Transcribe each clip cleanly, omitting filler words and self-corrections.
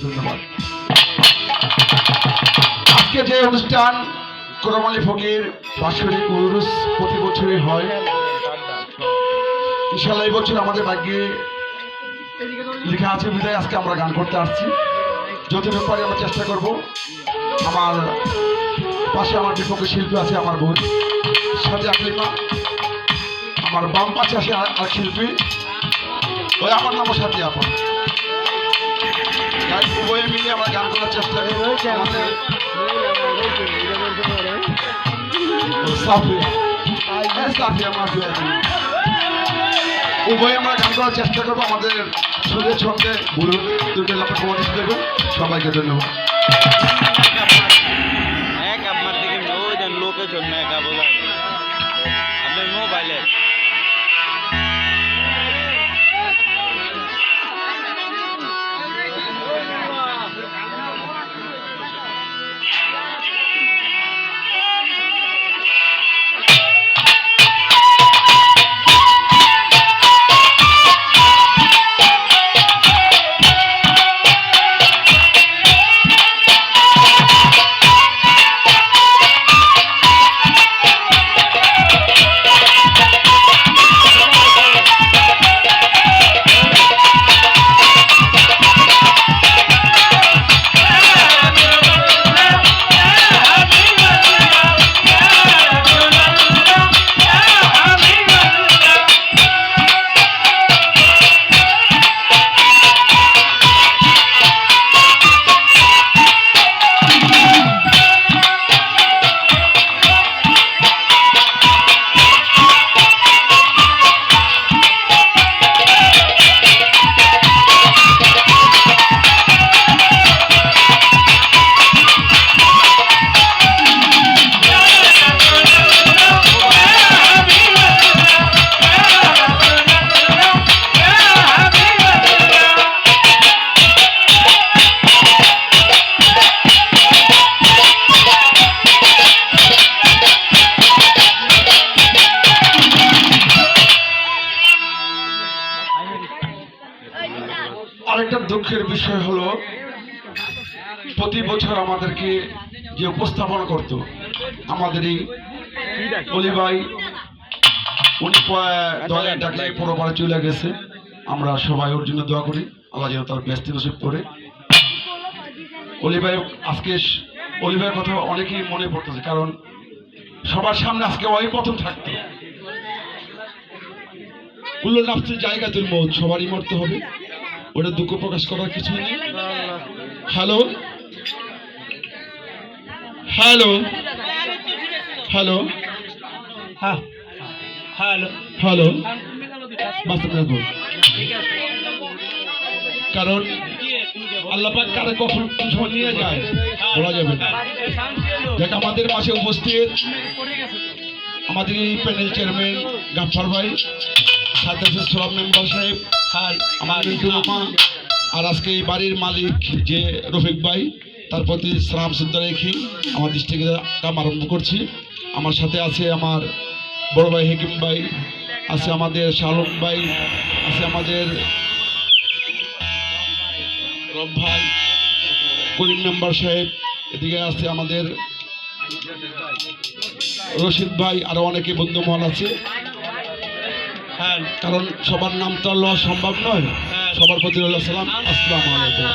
ধন্যবাদ। আজকে যে অনুষ্ঠান গোলাম আলী ফকির বাৎসরিক উরুস প্রতি বছরই হয়, ইনশাআল্লাহ এই বছর আমাদের ভাগ্যে লেখা আছে বিধায় আজকে আমরা গান করতে আসছি। যতটুকু পারি আমরা চেষ্টা করব। আমার পাশে আমার বিপক্ষে শিল্পী আছে আমার বোন সাথে আকলিমা, আমার বাম পাশে আছে আর শিল্পী ওই আমার নামও সাথে আপন, উভয়ে মিলে আমরা গান করার চেষ্টা করি। আমাদের উভয়ে আমরা গান করার চেষ্টা করবো। আমাদের সুরের ছন্দে গুরু দুটো কমাটিস দেবেন। সবাইকে ধন্যবাদ। আপনার মোবাইলে আরেকটা দুঃখের বিষয় হলো প্রতি বছর আমাদেরকে যে উপস্থাপন করত আমাদের এই অলি ভাই, উনি দয়া ডাকলে পরবারে চলে গেছে। আমরা সবাই ওর জন্য দোয়া করি, আল্লাহ যেন তার ব্যস্ত নসিব করে। অলি ভাই আজকে অলি ভাইয়ের কথা অনেকেই মনে পড়তেছে, কারণ সবার সামনে আজকে ওই প্রথম থাকতো। কুল্লু নাফসির জায়গাতুল মউত, সবারই মরতে হবে, ওটা দুঃখ প্রকাশ করার কিছুই নেই। হ্যালো হ্যালো হ্যালো হ্যাঁ হ্যালো হ্যালো, কারণ আল্লাহ পাক কারে কখন কোন সময় নিয়ে যায় বলা যাবে না। দেখ আমাদের মাঝে উপস্থিত আমাদের এই প্যানেল চেয়ারম্যান গাফফার ভাই, সাথে সোলাম মেম্বার সাহেব, আমার মিন্টু মামা, আর আজকে এই বাড়ির মালিক যে রফিক ভাই, তার প্রতি সালাম শ্রদ্ধা রেখে আমার দৃষ্টিকে কাম আরম্ভ করছি। আমার সাথে আছে আমার বড় ভাই হেকিম ভাই, আছে আমাদের শালম ভাই, আছে আমাদের রব ভাই, করিম মেম্বার সাহেব, এদিকে আছে আমাদের রশিদ ভাই, আরো অনেকে বন্ধু মহল আছে। হ্যাঁ, কারণ সবার নাম তো লওয়া সম্ভব নয়। সবার প্রতি সালাম, আসসালামু আলাইকুম।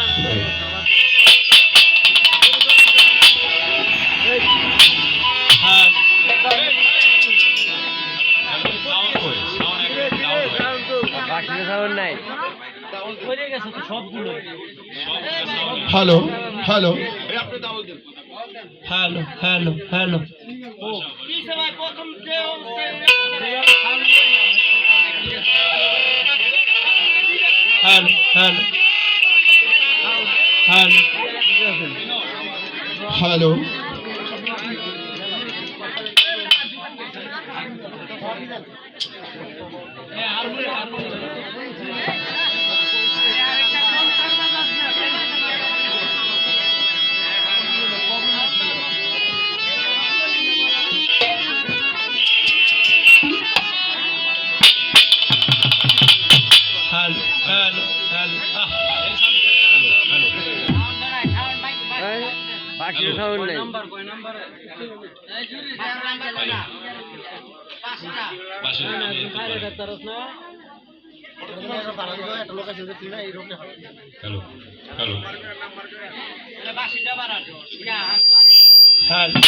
Hello hello hello hello hello hello hello hello hello hello. Hello hello hello